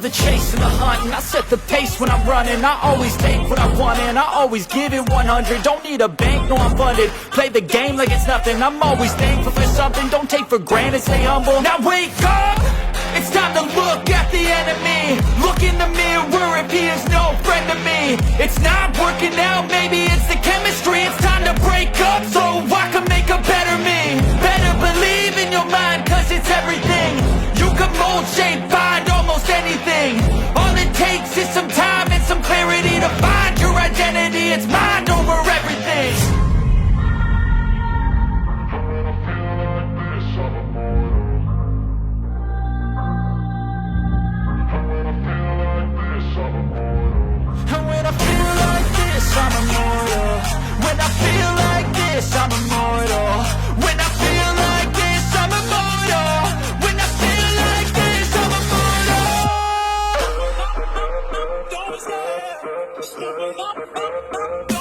the chase and the hunt, and I set the pace when I'm running. I always take what I want and I always give it 100. Don't need a bank, no I'm funded. Play the game like it's nothing. I'm always thankful for something. Don't take for granted, stay humble. Now wake up! It's time to look at the enemy. Look in the mirror if he is no friend to me. It's not working out, maybe it's the chemistry. It's time to break up so I can make a better me. Better believe in your mind, cause it's everything. You can mold, shape, find almost anything. All it takes is some time and some clarity to find your identity. It's mind over everything. And when I feel like this, I'm immortal. When I feel like this, I'm immortal. When I feel like this, I'm immortal. When I feel like this, I'm immortal. Don't stop.